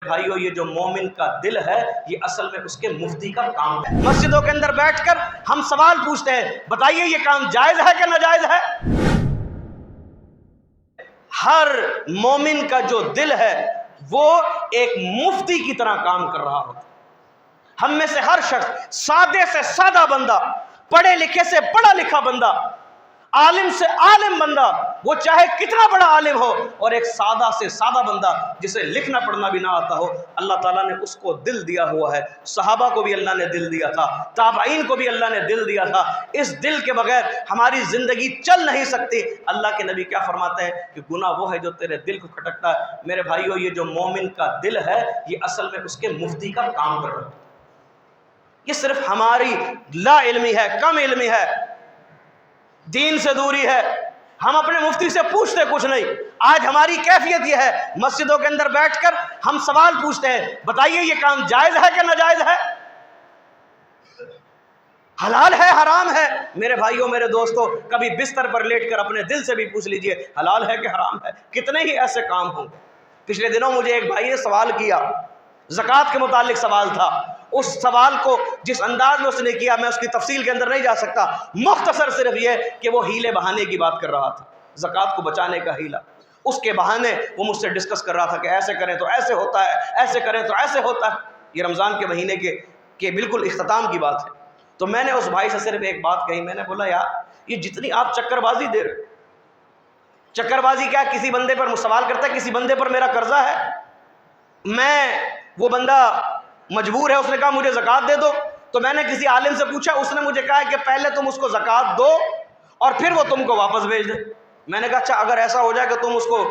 بھائیو یہ جو مومن کا دل ہے یہ اصل میں اس کے مفتی کا کام ہے۔ مسجدوں کے اندر بیٹھ کر ہم سوال پوچھتے ہیں، بتائیے یہ کام جائز ہے کہ ناجائز ہے؟ ہر مومن کا جو دل ہے وہ ایک مفتی کی طرح کام کر رہا ہوتا ہے۔ ہم میں سے ہر شخص، سادے سے سادہ بندہ، پڑھے لکھے سے پڑھا لکھا بندہ، عالم سے عالم بندہ، وہ چاہے کتنا بڑا عالم ہو، اور ایک سادہ سے سادہ بندہ جسے لکھنا پڑھنا بھی نہ آتا ہو، اللہ تعالیٰ نے اس کو دل دیا ہوا ہے۔ صحابہ کو بھی اللہ نے دل دیا تھا، تابعین کو بھی اللہ نے دل دیا تھا۔ اس دل کے بغیر ہماری زندگی چل نہیں سکتی۔ اللہ کے نبی کیا فرماتے ہیں کہ گناہ وہ ہے جو تیرے دل کو کھٹکتا ہے۔ میرے بھائیو یہ جو مومن کا دل ہے یہ اصل میں اس کے مفتی کا کام کر رہا ہے۔ یہ صرف ہماری لا علمی ہے، کم علمی ہے، دین سے دوری ہے۔ ہم اپنے مفتی سے پوچھتے کچھ نہیں۔ آج ہماری کیفیت یہ ہے، مسجدوں کے اندر بیٹھ کر ہم سوال پوچھتے ہیں، بتائیے یہ کام جائز ہے کہ ناجائز ہے؟ حلال ہے حرام ہے؟ میرے بھائیوں میرے دوستوں، کبھی بستر پر لیٹ کر اپنے دل سے بھی پوچھ لیجئے حلال ہے کہ حرام ہے۔ کتنے ہی ایسے کام ہوں گے۔ پچھلے دنوں مجھے ایک بھائی نے سوال کیا، زکوٰۃ کے متعلق سوال تھا۔ اس سوال کو جس انداز میں اس نے کیا میں اس کی تفصیل کے اندر نہیں جا سکتا، مختصر صرف یہ کہ وہ ہیلے بہانے کی بات کر رہا تھا، زکوٰۃ کو بچانے کا ہیلا۔ اس کے بہانے وہ مجھ سے ڈسکس کر رہا تھا کہ ایسے کریں تو ایسے ہوتا ہے، ایسے کریں تو ایسے ہوتا ہے۔ یہ رمضان کے مہینے کے بالکل اختتام کی بات ہے۔ تو میں نے اس بھائی سے صرف ایک بات کہی، میں نے بولا یار یہ جتنی آپ چکر بازی دے رہے، چکر بازی کیا، کسی بندے پر سوال کرتا ہے کسی بندے پر میرا قرضہ ہے، وہ بندہ مجبور ہے، اس نے کہا مجھے زکوٰۃ دے دو، تو میں نے کسی عالم سے پوچھا، اس نے مجھے کہا کہ پہلے تم اس کو زکوٰۃ دو اور پھر وہ تم کو واپس بھیج دے۔ میں نے کہا اچھا اگر ایسا ہو جائے کہ تم اس کو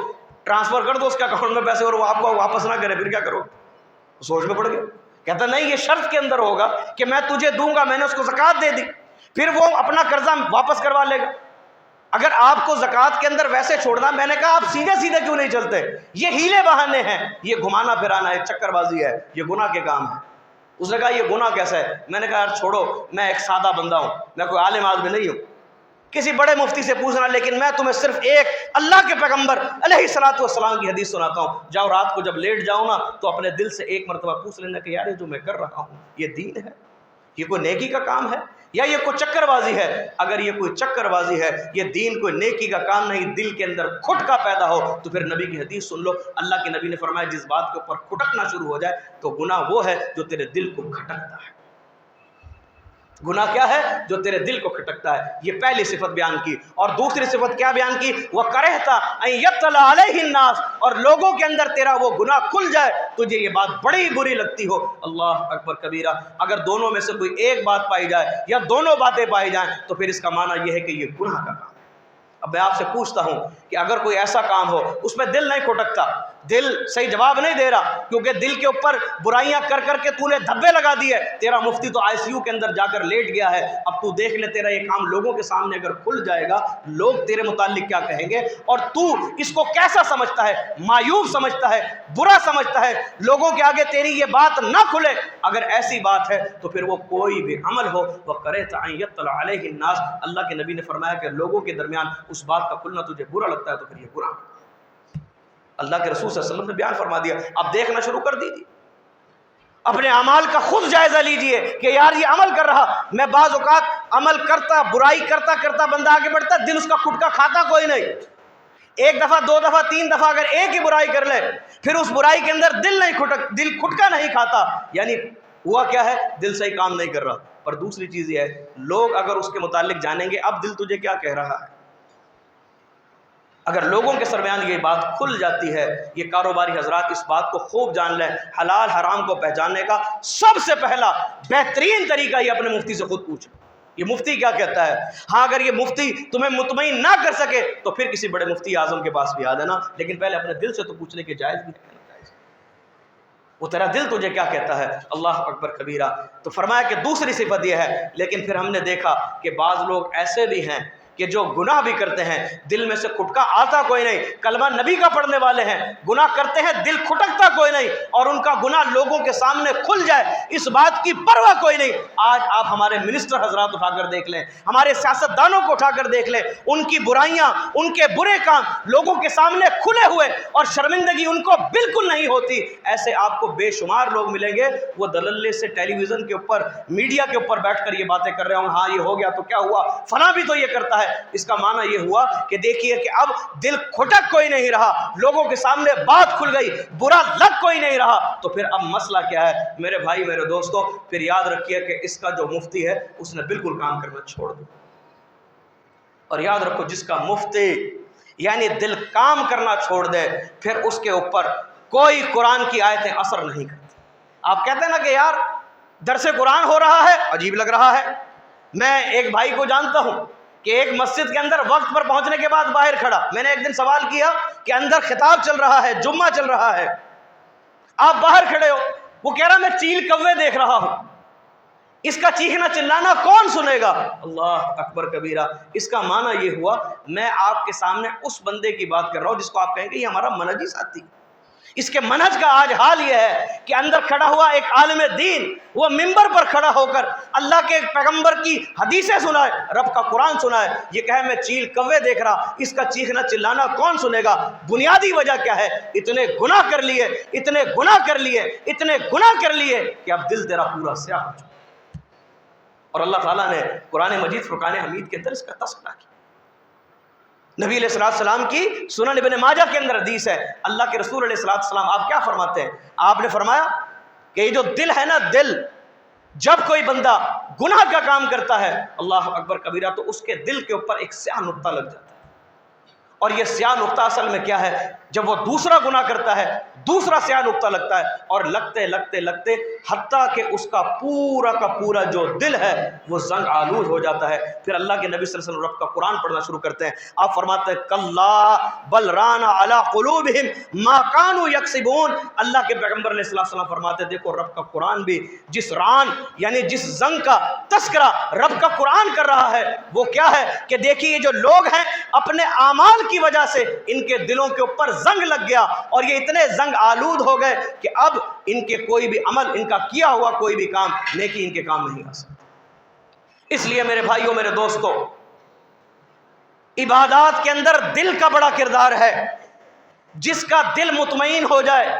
ٹرانسفر کر دو اس کے اکاؤنٹ میں پیسے اور وہ آپ کو واپس نہ کرے، پھر کیا کرو؟ سوچ میں پڑ گیا۔ کہتا نہیں یہ شرط کے اندر ہوگا کہ میں تجھے دوں گا، میں نے اس کو زکوٰۃ دے دی، پھر وہ اپنا قرضہ واپس کروا لے گا۔ اگر آپ کو زکوٰۃ کے اندر ویسے چھوڑنا، میں نے کہا آپ سیدھے سیدھے کیوں نہیں چلتے؟ یہ ہیلے بہانے ہیں، یہ گھمانا پھرانا ہے، چکر بازی ہے، یہ گناہ کے کام ہے۔ اس نے کہا یہ گناہ کیسا ہے؟ میں نے کہا یار چھوڑو، میں ایک سادہ بندہ ہوں، میں کوئی عالم آدمی نہیں ہوں، کسی بڑے مفتی سے پوچھنا، لیکن میں تمہیں صرف ایک اللہ کے پیغمبر علیہ الصلوۃ والسلام کی حدیث سناتا ہوں۔ جاؤ رات کو جب لیٹ جاؤ نا تو اپنے دل سے ایک مرتبہ پوچھ لینا کہ یار یہ جو میں کر رہا ہوں یہ دین ہے، یہ کوئی نیکی کا کام ہے یا یہ کوئی چکر بازی ہے؟ اگر یہ کوئی چکر بازی ہے، یہ دین کوئی نیکی کا کام نہیں، دل کے اندر کھٹکا پیدا ہو تو پھر نبی کی حدیث سن لو۔ اللہ کے نبی نے فرمایا جس بات کے اوپر کھٹکنا شروع ہو جائے تو گناہ وہ ہے جو تیرے دل کو کھٹکتا ہے۔ گناہ کیا ہے؟ جو تیرے دل کو کھٹکتا ہے۔ یہ پہلی صفت بیان کی، اور دوسری صفت کیا بیان کی؟ وَكَرِهْتَ أَن يَطَّلَعَ عَلَيْهِ النَّاسُ، اور لوگوں کے اندر تیرا وہ گناہ کھل جائے، تجھے یہ بات بڑی بری لگتی ہو۔ اللہ اکبر کبیرہ۔ اگر دونوں میں سے کوئی ایک بات پائی جائے یا دونوں باتیں پائی جائیں تو پھر اس کا معنی یہ ہے کہ یہ گناہ کا کام ہے۔ اب میں آپ سے پوچھتا ہوں کہ اگر کوئی ایسا کام ہو اس میں دل نہیں کھٹکتا، دل صحیح جواب نہیں دے رہا، کیونکہ دل کے اوپر برائیاں کر کر کے تو نے دھبے لگا دیے، تیرا مفتی تو آئی سی یو کے اندر جا کر لیٹ گیا ہے، اب تو دیکھ لے تیرا یہ کام لوگوں کے سامنے اگر کھل جائے گا لوگ تیرے متعلق کیا کہیں گے، اور تو اس کو کیسا سمجھتا ہے؟ مایوب سمجھتا ہے، برا سمجھتا ہے، لوگوں کے آگے تیری یہ بات نہ کھلے۔ اگر ایسی بات ہے تو پھر وہ کوئی بھی عمل ہو، وَكَرِهْتَ أَن يَطَّلَعَ عَلَيْهِ النَّاسُ، اللہ کے نبی نے فرمایا کہ لوگوں کے درمیان اس بات کا کھلنا تجھے برا لگتا ہے تو پھر یہ گناہ۔ اللہ کے رسول صلی اللہ علیہ وسلم نے بیان فرما دیا، اب دیکھنا شروع کر دیجیے، اپنے اعمال کا خود جائزہ لیجئے کہ یار یہ عمل کر رہا، میں بعض اوقات عمل کرتا، برائی کرتا کرتا بندہ آگے بڑھتا، دل اس کا کھٹکا کھاتا کوئی نہیں، ایک دفعہ دو دفعہ تین دفعہ اگر ایک ہی برائی کر لے پھر اس برائی کے اندر دل کھٹکا نہیں کھاتا، یعنی ہوا کیا ہے؟ دل صحیح کام نہیں کر رہا۔ پر دوسری چیز یہ ہے، لوگ اگر اس کے متعلق جانیں گے اب دل تجھے کیا کہہ رہا ہے، اگر لوگوں کے درمیان یہ بات کھل جاتی ہے، یہ کاروباری حضرات اس بات کو خوب جان لیں، حلال حرام کو پہچاننے کا سب سے پہلا بہترین طریقہ یہ اپنے مفتی سے خود پوچھو، یہ مفتی کیا کہتا ہے۔ ہاں اگر یہ مفتی تمہیں مطمئن نہ کر سکے تو پھر کسی بڑے مفتی اعظم کے پاس بھی آ دینا، لیکن پہلے اپنے دل سے تو پوچھنے کے جائز بھی ہے، وہ تیرا دل تجھے کیا کہتا ہے۔ اللہ اکبر کبیرہ۔ تو فرمایا کہ دوسری صفت یہ ہے، لیکن پھر ہم نے دیکھا کہ بعض لوگ ایسے بھی ہیں کہ جو گناہ بھی کرتے ہیں دل میں سے کھٹکا آتا کوئی نہیں، کلمہ نبی کا پڑھنے والے ہیں، گناہ کرتے ہیں دل کھٹکتا کوئی نہیں، اور ان کا گناہ لوگوں کے سامنے کھل جائے اس بات کی پرواہ کوئی نہیں۔ آج آپ ہمارے منسٹر حضرات اٹھا کر دیکھ لیں، ہمارے سیاستدانوں کو اٹھا کر دیکھ لیں، ان کی برائیاں، ان کے برے کام لوگوں کے سامنے کھلے ہوئے، اور شرمندگی ان کو بالکل نہیں ہوتی۔ ایسے آپ کو بے شمار لوگ ملیں گے، وہ دللے سے ٹیلی ویژن کے اوپر، میڈیا کے اوپر بیٹھ کر یہ باتیں کر رہے ہوں، ہاں یہ ہو گیا تو کیا ہوا، فلاں بھی تو یہ کرتا ہے۔ اس کا معنی یہ ہوا کہ دیکھیے کہ اب دل کھٹک کوئی نہیں رہا، لوگوں کے سامنے بات کھل گئی، برا لگ کوئی نہیں رہا، تو پھر اب مسئلہ کیا ہے میرے بھائی میرے دوستو؟ پھر یاد رکھیے کہ اس کا جو مفتی ہے اس نے بالکل کام کرنا چھوڑ دیا۔ اور یاد رکھو جس کا مفتی یعنی دل کام کرنا چھوڑ دے، پھر اس کے اوپر کوئی قرآن کی آیتیں اثر نہیں کرتی۔ آپ کہتے ہیں نا کہ یار درس قرآن ہو رہا ہے، عجیب لگ رہا ہے۔ میں ایک بھائی کو جانتا ہوں کہ ایک مسجد کے اندر وقت پر پہنچنے کے بعد باہر کھڑا، میں نے ایک دن سوال کیا کہ اندر خطاب چل رہا ہے، جمعہ چل رہا ہے، آپ باہر کھڑے ہو، وہ کہہ رہا میں چیل کوے دیکھ رہا ہوں، اس کا چیخنا چلانا کون سنے گا؟ اللہ اکبر کبیرہ۔ اس کا معنی یہ ہوا میں آپ کے سامنے اس بندے کی بات کر رہا ہوں جس کو آپ کہیں گے یہ ہمارا منہجی ساتھی، اس کے منہج کا آج حال یہ ہے کہ اندر کھڑا ہوا ایک عالم دین، وہ منبر پر کھڑا ہو کر اللہ کے پیغمبر کی حدیثیں سنائے، رب کا قرآن سنائے، یہ کہے میں چیل کوے دیکھ رہا، اس کا چیخنا چلانا کون سنے گا؟ بنیادی وجہ کیا ہے؟ اتنے گناہ کر لیے، اتنے گناہ کر لیے، اتنے گناہ کر لیے کہ اب دل تیرا پورا سیاہ ہو چکا۔ اور اللہ تعالیٰ نے قرآن مجید فرقان حمید کے اندر اس کا تذکرہ کیا۔ نبی علیہ السلام کی سنن ابن ماجہ کے اندر حدیث ہے، اللہ کے رسول علیہ السلام آپ کیا فرماتے ہیں؟ آپ نے فرمایا کہ یہ جو دل ہے نا، دل جب کوئی بندہ گناہ کا کام کرتا ہے، اللہ اکبر کبیرہ، تو اس کے دل کے اوپر ایک سیاہ نقطہ لگ جاتا ہے۔ اور یہ سیاہ نقطہ اصل میں کیا ہے؟ جب وہ دوسرا گناہ کرتا ہے دوسرا سیاہ نقطہ لگتا ہے، اور لگتے لگتے لگتے حتیٰ کہ اس کا پورا جو دل ہے وہ زنگ آلود ہو جاتا ہے۔ پھر اللہ کے نبی صلی اللہ علیہ وسلم رب کا قرآن پڑھنا شروع کرتے ہیں، آپ فرماتے ہیں کلا بل ران علی قلوبہم ما کانوا یکسبون۔ اللہ کے پیغمبر علیہ السلام فرماتے ہیں دیکھو رب کا قرآن بھی جس ران یعنی جس زنگ کا تذکرہ رب کا قرآن کر رہا ہے وہ کیا ہے کہ دیکھیے یہ جو لوگ ہیں اپنے اعمال کی وجہ سے ان کے دلوں کے اوپر زنگ لگ گیا، اور یہ اتنے زنگ آلود ہو گئے کہ اب ان کے کوئی بھی عمل، ان کا کیا ہوا کوئی بھی کام نیکی ان کے کام نہیں آ سکتا۔ اس لیے میرے بھائیوں میرے دوستوں، عبادات کے اندر دل کا بڑا کردار ہے۔ جس کا دل مطمئن ہو جائے،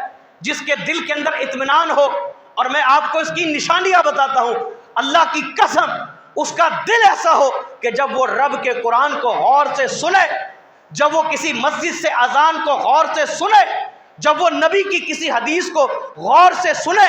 جس کے دل کے اندر اطمینان ہو، اور میں آپ کو اس کی نشانیاں بتاتا ہوں، اللہ کی قسم اس کا دل ایسا ہو کہ جب وہ رب کے قرآن کو غور سے سنے، جب وہ کسی مسجد سے اذان کو غور سے سنے، جب وہ نبی کی کسی حدیث کو غور سے سنے،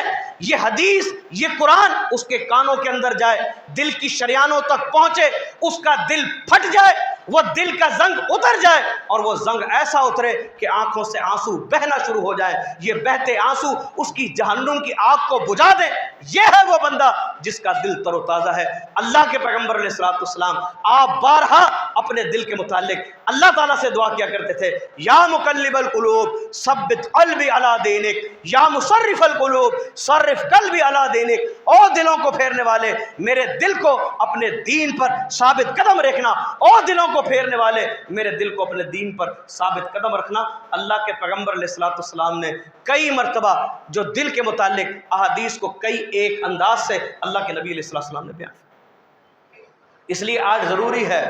یہ حدیث یہ قرآن اس کے کانوں کے اندر جائے، دل کی شریانوں تک پہنچے، اس کا دل پھٹ جائے، وہ دل کا زنگ اتر جائے، اور وہ زنگ ایسا اترے کہ آنکھوں سے آنسو بہنا شروع ہو جائے، یہ بہتے آنسو اس کی جہنم کی آگ کو بجھا دیں۔ یہ ہے وہ بندہ جس کا دل تر و تازہ ہے۔ اللہ کے پیغمبر علیہ السلام آپ بارہا اپنے دل کے متعلق اللہ تعالیٰ سے دعا کیا کرتے تھے، یا مقلب القلوب ثبت قلبی علی دینک، یا مصرف القلوب صرف قلبی علی دینک۔ او دلوں کو پھیرنے والے، میرے دل کو اپنے دین پر ثابت قدم رکھنا، او دلوں کو پھیرنے والے میرے دل کو اپنے دین پر ثابت قدم رکھنا۔ اللہ کے پیغمبر علیہ السلام نے کئی مرتبہ جو دل کے متعلق احادیث کو کئی ایک انداز سے اللہ کے نبی علیہ السلام نے بیان۔ اس لیے آج ضروری ہے،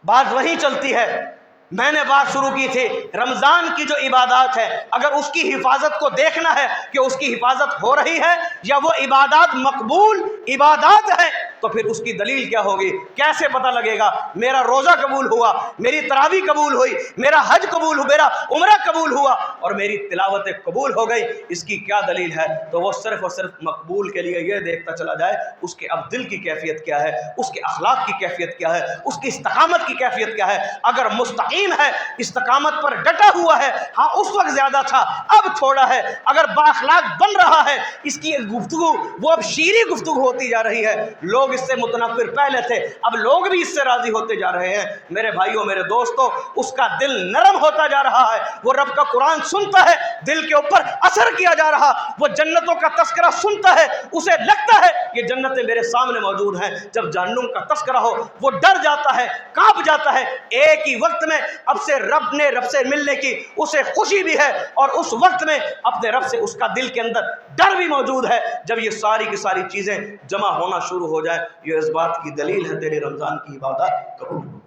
بات وہی چلتی ہے، میں نے بات شروع کی تھی، رمضان کی جو عبادات ہے اگر اس کی حفاظت کو دیکھنا ہے کہ اس کی حفاظت ہو رہی ہے یا وہ عبادات مقبول عبادات ہیں، تو پھر اس کی دلیل کیا ہوگی؟ کیسے پتہ لگے گا میرا روزہ قبول ہوا، میری تراویح قبول ہوئی، میرا حج قبول ہوا، میرا عمرہ قبول ہوا، اور میری تلاوت قبول ہو گئی؟ اس کی کیا دلیل ہے؟ تو وہ صرف اور صرف مقبول کے لیے یہ دیکھتا چلا جائے اس کے اب دل کی کیفیت کیا ہے، اس کے اخلاق کی کیفیت کیا ہے، اس کی استقامت کی کیفیت کیا ہے۔ اگر مستقیم ہے، استقامت پر ڈٹا ہوا ہے، ہاں اس وقت زیادہ تھا اب تھوڑا ہے، اگر بااخلاق بن رہا ہے، اس کی گفتگو وہ اب شیریں گفتگو ہوتی جا رہی ہے، لوگ اس سے متنفر پہلے تھے اب لوگ بھی اس سے راضی ہوتے جا رہے ہیں۔ میرے بھائیوں میرے دوستوں، اس کا دل نرم ہوتا جا رہا ہے، وہ رب کا قرآن سنتا ہے، دل کے اوپر اثر کیا جا رہا، وہ جنتوں کا تذکرہ سنتا ہے، اسے لگتا ہے یہ جنتیں میرے سامنے موجود ہیں. جب جہنم کا تذکرہ ہو وہ ڈر جاتا ہے, کانپ جاتا ہے. ایک ہی وقت میں اب سے رب سے ملنے کی اسے خوشی بھی ہے, اور اس وقت میں اپنے رب سے اس کا دل کے اندر ڈر بھی موجود ہے. جب یہ ساری کی ساری چیزیں جمع ہونا شروع ہو جائے, یہ اس بات کی دلیل ہے تیرے رمضان کی عبادت قبول ہو.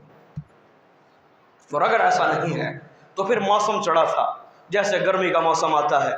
اور اگر ایسا نہیں ہے تو پھر موسم چڑھا تھا, جیسے گرمی کا موسم آتا ہے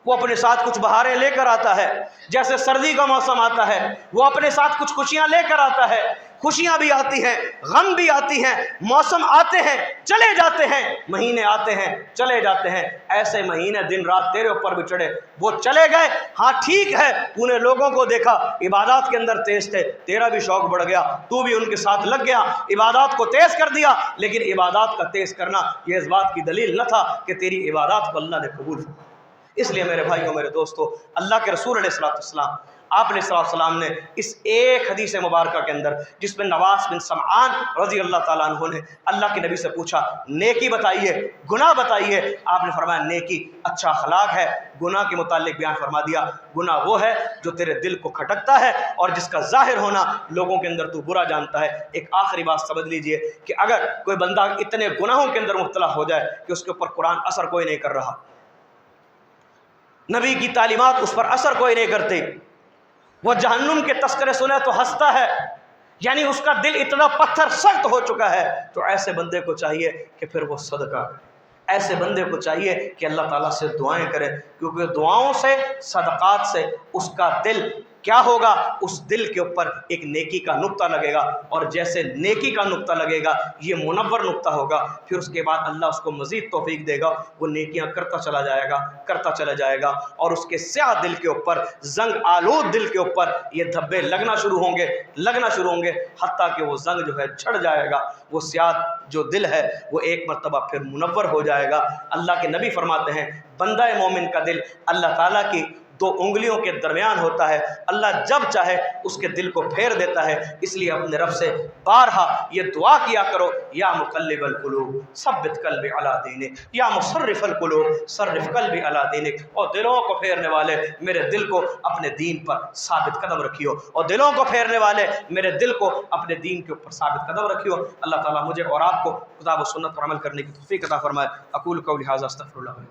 وہ اپنے ساتھ کچھ بہاریں لے کر آتا ہے, جیسے سردی کا موسم آتا ہے وہ اپنے ساتھ کچھ خوشیاں لے کر آتا ہے. خوشیاں بھی آتی ہیں, غم بھی آتی ہیں, موسم آتے ہیں چلے جاتے ہیں, مہینے آتے ہیں چلے جاتے ہیں. ایسے مہینے دن رات تیرے اوپر بھی چڑھے, وہ چلے گئے. ہاں ٹھیک ہے, تو نے لوگوں کو دیکھا عبادات کے اندر تیز تھے, تیرا بھی شوق بڑھ گیا, تو بھی ان کے ساتھ لگ گیا, عبادات کو تیز کر دیا. لیکن عبادات کا تیز کرنا یہ اس بات کی دلیل نہ تھا کہ تیری عبادات کو اللہ نے قبول کیا. اس لیے میرے بھائیوں میرے دوستو, اللہ کے رسول علیہ السلام آپ علیہ السلام نے اس ایک حدیث مبارکہ کے اندر, جس میں نواس بن سمعان رضی اللہ تعالیٰ عنہ نے اللہ کے نبی سے پوچھا نیکی بتائیے, گناہ بتائیے. آپ نے فرمایا نیکی اچھا اخلاق ہے. گناہ کے متعلق بیان فرما دیا, گناہ وہ ہے جو تیرے دل کو کھٹکتا ہے اور جس کا ظاہر ہونا لوگوں کے اندر تو برا جانتا ہے. ایک آخری بات سمجھ لیجئے کہ اگر کوئی بندہ اتنے گناہوں کے اندر مبتلا ہو جائے کہ اس کے اوپر قرآن اثر کوئی نہیں کر رہا, نبی کی تعلیمات اس پر اثر کوئی نہیں کرتے, وہ جہنم کے تذکرے سنے تو ہنستا ہے, یعنی اس کا دل اتنا پتھر سخت ہو چکا ہے, تو ایسے بندے کو چاہیے کہ پھر وہ صدقہ کرے. ایسے بندے کو چاہیے کہ اللہ تعالیٰ سے دعائیں کرے, کیونکہ دعاؤں سے, صدقات سے اس کا دل کیا ہوگا, اس دل کے اوپر ایک نیکی کا نقطہ لگے گا, اور جیسے نیکی کا نقطہ لگے گا یہ منور نقطہ ہوگا, پھر اس کے بعد اللہ اس کو مزید توفیق دے گا, وہ نیکیاں کرتا چلا جائے گا, اور اس کے سیاہ دل کے اوپر, زنگ آلود دل کے اوپر یہ دھبے لگنا شروع ہوں گے, حتیٰ کہ وہ زنگ جو ہے جھڑ جائے گا, وہ سیاہ جو دل ہے وہ ایک مرتبہ پھر منور ہو جائے گا. اللہ کے نبی فرماتے ہیں بندہ مومن کا دل اللہ تعالیٰ کی دو انگلیوں کے درمیان ہوتا ہے, اللہ جب چاہے اس کے دل کو پھیر دیتا ہے. اس لیے اپنے رب سے بارہا یہ دعا کیا کرو, یا مقلب القلوب ثبت قلبی علی دینک, یا مصرف القلوب صرف قلبی علی دینک. اور دلوں کو پھیرنے والے میرے دل کو اپنے دین پر ثابت قدم رکھیو, اور دلوں کو پھیرنے والے میرے دل کو اپنے دین کے اوپر ثابت قدم رکھیو. اللہ تعالیٰ مجھے اور آپ کو کتاب و سنت پر عمل کرنے کی توفیق عطا فرمائے. اقول قولی ھذا استغفر اللہ.